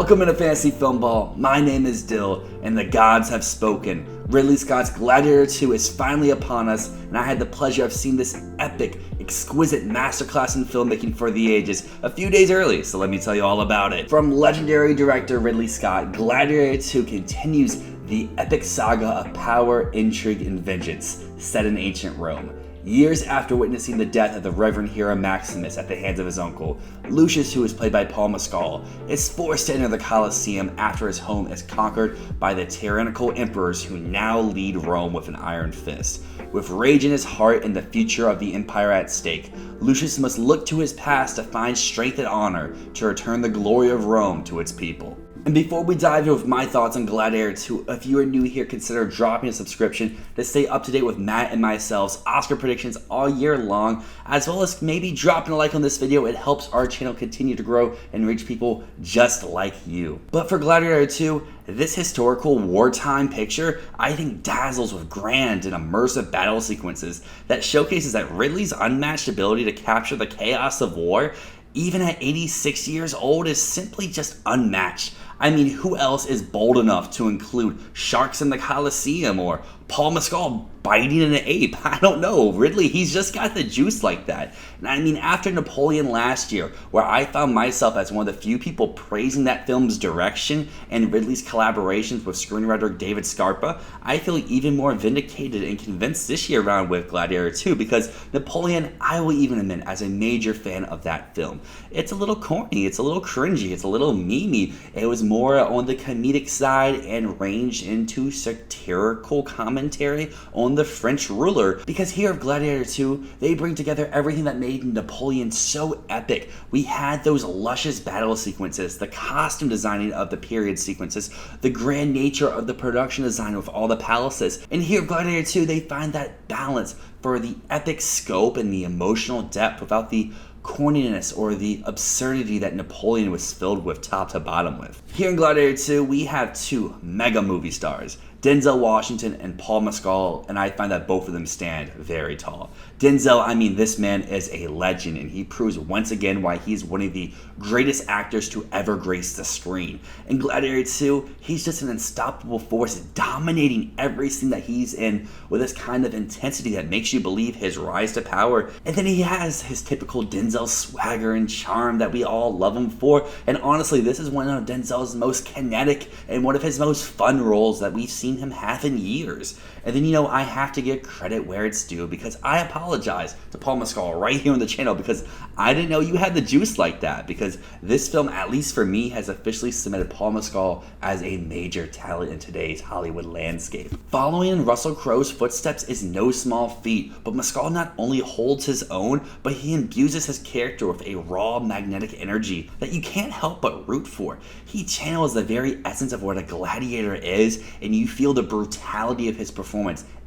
Welcome into Fantasy Filmball. My name is Dyl, and the gods have spoken. Ridley Scott's Gladiator II is finally upon us, and I had the pleasure of seeing this epic, exquisite masterclass in filmmaking for the ages a few days early, so let me tell you all about it. From legendary director Ridley Scott, Gladiator II continues the epic saga of power, intrigue, and vengeance set in ancient Rome. Years after witnessing the death of the Reverend hero Maximus at the hands of his uncle, Lucius, who is played by Paul Mescal, is forced to enter the Colosseum after his home is conquered by the tyrannical emperors who now lead Rome with an iron fist. With rage in his heart and the future of the empire at stake, Lucius must look to his past to find strength and honor to return the glory of Rome to its people. And before we dive in with my thoughts on Gladiator II, if you are new here, consider dropping a subscription to stay up to date with Matt and myself's Oscar predictions all year long, as well as maybe dropping a like on this video. It helps our channel continue to grow and reach people just like you. But for Gladiator II, this historical wartime picture, I think, dazzles with grand and immersive battle sequences that showcases that Ridley's unmatched ability to capture the chaos of war, even at 86 years old, is simply just unmatched. I mean, who else is bold enough to include sharks in the Colosseum or Paul Mescal biting an ape? I don't know. Ridley, he's just got the juice like that. And I mean, after Napoleon last year, where I found myself as one of the few people praising that film's direction and Ridley's collaborations with screenwriter David Scarpa, I feel even more vindicated and convinced this year around with Gladiator II, because Napoleon, I will even admit, as a major fan of that film, it's a little corny, it's a little cringy, it's a little memey. It was more on the comedic side and ranged into satirical commentary on the French ruler, because here of Gladiator II, they bring together everything that made Napoleon so epic. We had those luscious battle sequences, the costume designing of the period sequences, the grand nature of the production design with all the palaces, and here of Gladiator II, they find that balance for the epic scope and the emotional depth without the corniness or the absurdity that Napoleon was filled with top to bottom with. Here in Gladiator 2, we have two mega movie stars, Denzel Washington and Paul Mescal, and I find that both of them stand very tall. Denzel, I mean, this man is a legend, and he proves once again why he's one of the greatest actors to ever grace the screen. In Gladiator 2, he's just an unstoppable force, dominating every scene that he's in with this kind of intensity that makes you believe his rise to power. And then he has his typical Denzel swagger and charm that we all love him for, and honestly, this is one of Denzel's most kinetic and one of his most fun roles that we've seen him have in years. And then, I have to give credit where it's due, because I apologize to Paul Mescal right here on the channel, because I didn't know you had the juice like that, because this film, at least for me, has officially cemented Paul Mescal as a major talent in today's Hollywood landscape. Following in Russell Crowe's footsteps is no small feat, but Mescal not only holds his own, but he imbues his character with a raw, magnetic energy that you can't help but root for. He channels the very essence of what a gladiator is, and you feel the brutality of his performance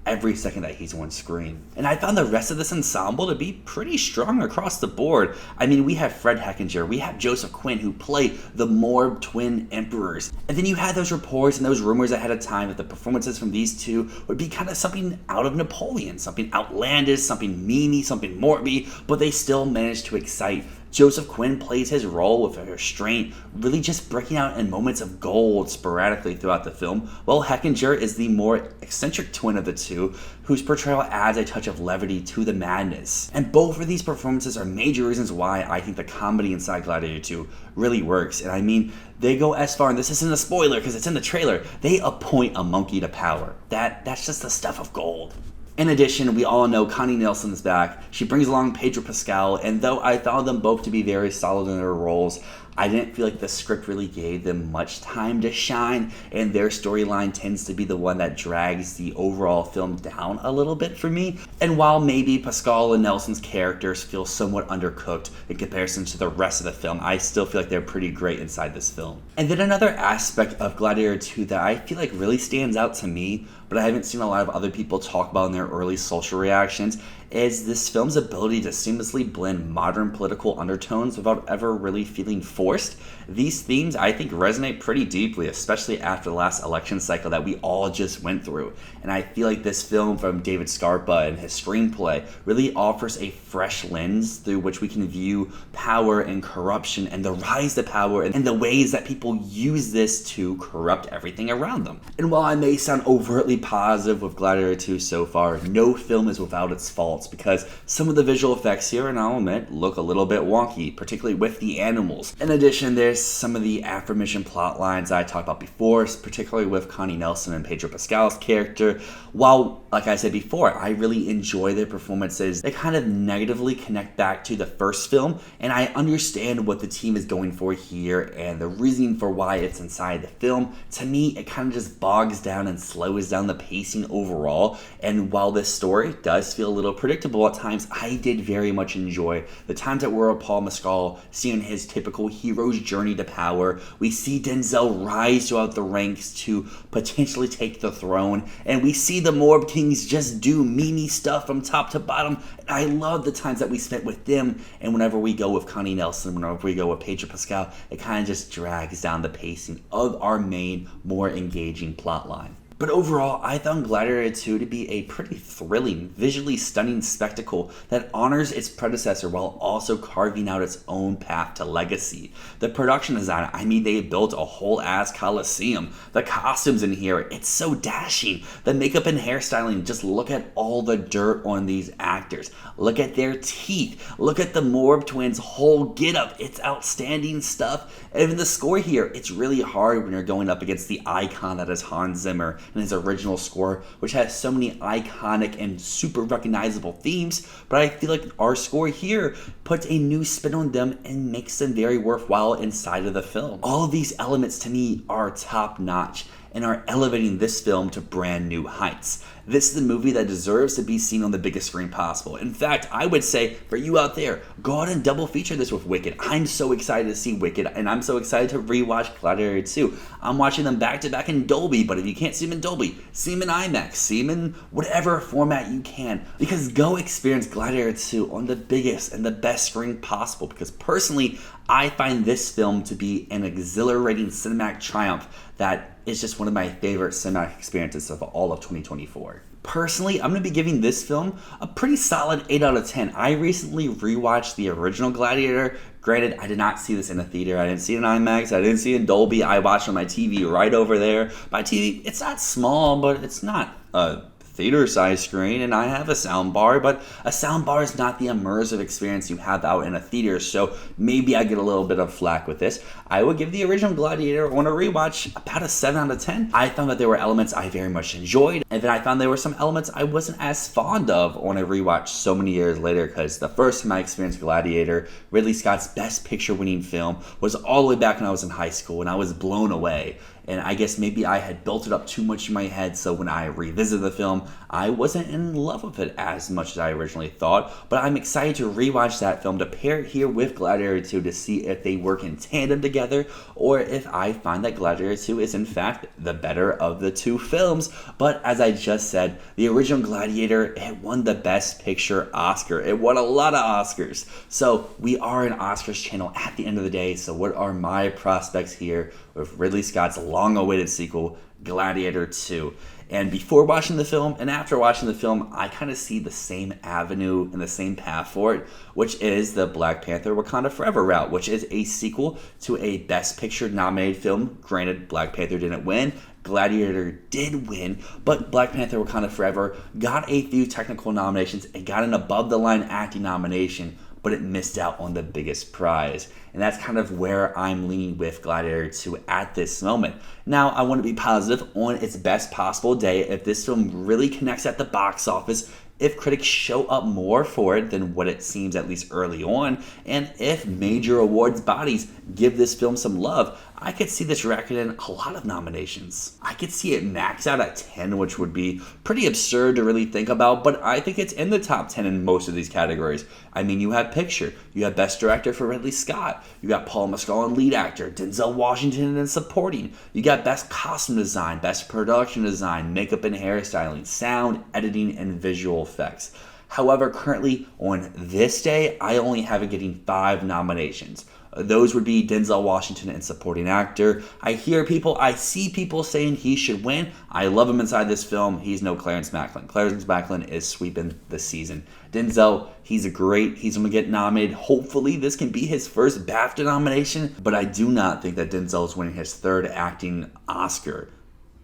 every second that he's on screen. And I found the rest of this ensemble to be pretty strong across the board. I mean, we have Fred Hechinger, we have Joseph Quinn, who play the Moor twin emperors. And then you had those reports and those rumors ahead of time that the performances from these two would be kind of something out of Napoleon, something outlandish, something memey, something morbid, but they still managed to excite. Joseph Quinn plays his role with a restraint, really just breaking out in moments of gold sporadically throughout the film, while Hechinger is the more eccentric twin of the two, whose portrayal adds a touch of levity to the madness. And both of these performances are major reasons why I think the comedy inside Gladiator 2 really works. And I mean, they go as far, and this isn't a spoiler because it's in the trailer, they appoint a monkey to power. That's just the stuff of gold. In addition, we all know Connie Nielsen is back. She brings along Pedro Pascal, and though I found them both to be very solid in their roles, I didn't feel like the script really gave them much time to shine, and their storyline tends to be the one that drags the overall film down a little bit for me. And while maybe Pascal and Nelson's characters feel somewhat undercooked in comparison to the rest of the film, I still feel like they're pretty great inside this film. And then another aspect of Gladiator 2 that I feel like really stands out to me, but I haven't seen a lot of other people talk about in their early social reactions, is this film's ability to seamlessly blend modern political undertones without ever really feeling forced. These themes, I think, resonate pretty deeply, especially after the last election cycle that we all just went through. And I feel like this film from David Scarpa and his screenplay really offers a fresh lens through which we can view power and corruption and the rise to power and the ways that people people use this to corrupt everything around them. And while I may sound overtly positive with Gladiator 2 so far, no film is without its faults, because some of the visual effects here, and I'll admit, look a little bit wonky, particularly with the animals. In addition, there's some of the aforementioned plot lines I talked about before, particularly with Connie Nelson and Pedro Pascal's character. While, like I said before, I really enjoy their performances, they kind of negatively connect back to the first film, and I understand what the team is going for here and the reasoning for why it's inside the film. To me, it kind of just bogs down and slows down the pacing overall, and while this story does feel a little predictable at times, I did very much enjoy the times that we're with Paul Mescal, seeing his typical hero's journey to power. We see Denzel rise throughout the ranks to potentially take the throne, and we see the Morb Kings just do Mimi stuff from top to bottom. And I love the times that we spent with them, and whenever we go with Connie Nelson, whenever we go with Pedro Pascal, it kind of just drags down the pacing of our main, more engaging plot line. But overall, I found Gladiator 2 to be a pretty thrilling, visually stunning spectacle that honors its predecessor while also carving out its own path to legacy. The production design, I mean, they built a whole ass coliseum. The costumes in here, it's so dashing. The makeup and hairstyling, just look at all the dirt on these actors. Look at their teeth. Look at the Morb twins' whole getup. It's outstanding stuff. Even the score here, it's really hard when you're going up against the icon that is Hans Zimmer and his original score, which has so many iconic and super recognizable themes, but I feel like our score here puts a new spin on them and makes them very worthwhile inside of the film. All of these elements to me are top notch and are elevating this film to brand new heights. This is a movie that deserves to be seen on the biggest screen possible. In fact, I would say for you out there, go out and double feature this with Wicked. I'm so excited to see Wicked, and I'm so excited to rewatch Gladiator 2. I'm watching them back to back in Dolby, but if you can't see them in Dolby, see them in IMAX, see them in whatever format you can, because go experience Gladiator 2 on the biggest and the best screen possible, because personally, I find this film to be an exhilarating cinematic triumph that is just one of my favorite cinematic experiences of all of 2024. Personally, I'm going to be giving this film a pretty solid 8 out of 10. I recently rewatched the original Gladiator. Granted, I did not see this in a theater. I didn't see it in IMAX. I didn't see it in Dolby. I watched it on my TV right over there. My TV, it's not small, but it's not a theater-sized screen, and I have a sound bar, but a sound bar is not the immersive experience you have out in a theater, so maybe I get a little bit of flack with this. I would give the original Gladiator on a rewatch about a 7 out of 10. I found that there were elements I very much enjoyed, and then I found there were some elements I wasn't as fond of on a rewatch so many years later, because the first time I experienced Gladiator, Ridley Scott's Best Picture winning film, was all the way back when I was in high school, and I was blown away. And I guess maybe I had built it up too much in my head, so when I revisited the film, I wasn't in love with it as much as I originally thought. But I'm excited to rewatch that film, to pair it here with Gladiator 2 to see if they work in tandem together, or if I find that Gladiator 2 is in fact the better of the two films. But as I just said, the original Gladiator, it won the Best Picture Oscar. It won a lot of Oscars. So we are an Oscars channel at the end of the day, so what are my prospects here with Ridley Scott's long-awaited sequel, Gladiator 2. And before watching the film and after watching the film, I kind of see the same avenue and the same path for it, which is the Black Panther Wakanda Forever route, which is a sequel to a Best Picture nominated film. Granted, Black Panther didn't win. Gladiator did win, but Black Panther Wakanda Forever got a few technical nominations and got an above-the-line acting nomination, but it missed out on the biggest prize. And that's kind of where I'm leaning with Gladiator 2 at this moment. Now, I want to be positive on its best possible day. If this film really connects at the box office, if critics show up more for it than what it seems at least early on, and if major awards bodies give this film some love, I could see this racking in a lot of nominations. I could see it max out at 10, which would be pretty absurd to really think about, but I think it's in the top 10 in most of these categories. I mean, you have picture, you have Best Director for Ridley Scott, you got Paul Mescal in lead actor, Denzel Washington in supporting, you got Best Costume Design, Best Production Design, Makeup and Hairstyling, Sound, Editing, and Visual Effects. However, currently on this day, I only have it getting 5 nominations. Those would be Denzel Washington in supporting actor. I see people saying he should win. I love him inside this film. He's no Clarence Macklin. Clarence Macklin is sweeping the season. Denzel, he's going to get nominated. Hopefully this can be his first BAFTA nomination, but I do not think that Denzel is winning his 3rd acting Oscar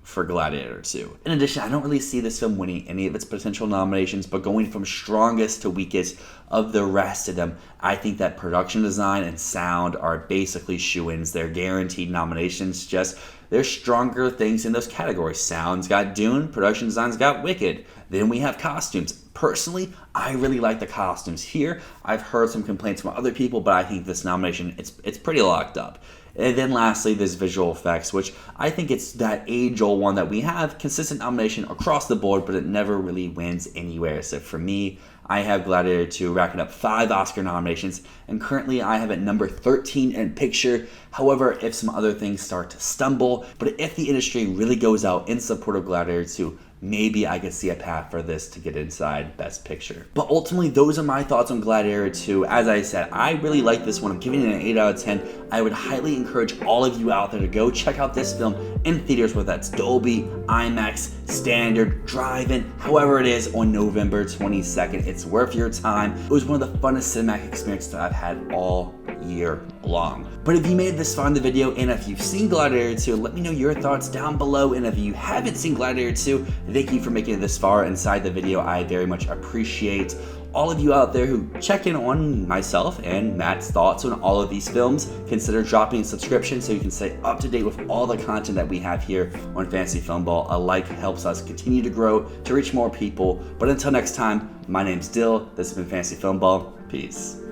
for Gladiator II. In addition, I don't really see this film winning any of its potential nominations, but going from strongest to weakest of the rest of them, I think that production design and sound are basically shoo-ins. They're guaranteed nominations, just there's stronger things in those categories. Sound's got Dune, production design's got Wicked. Then we have costumes. Personally, I really like the costumes here. I've heard some complaints from other people, but I think this nomination, it's pretty locked up. And then lastly, there's visual effects, which I think it's that age-old one that we have, consistent nomination across the board, but it never really wins anywhere. So for me, I have Gladiator 2 racking up 5 Oscar nominations, and currently I have it number 13 in picture. However, if some other things start to stumble, but if the industry really goes out in support of Gladiator 2, maybe I could see a path for this to get inside Best Picture. But ultimately, those are my thoughts on Gladiator 2. As I said, I really like this one. I'm giving it an 8 out of 10. I would highly encourage all of you out there to go check out this film in theaters, whether that's Dolby, IMAX, Standard, Drive-In, however it is, on November 22nd. It's worth your time. It was one of the funnest cinematic experiences that I've had all year long. But if you made it this far in the video, and if you've seen Gladiator 2, let me know your thoughts down below. And if you haven't seen Gladiator 2, thank you for making it this far inside the video. I very much appreciate all of you out there who check in on myself and Matt's thoughts on all of these films. Consider dropping a subscription so you can stay up to date with all the content that we have here on Fantasy Filmball. A like helps us continue to grow, to reach more people. But until next time, my name's Dyl. This has been Fantasy Filmball. Peace.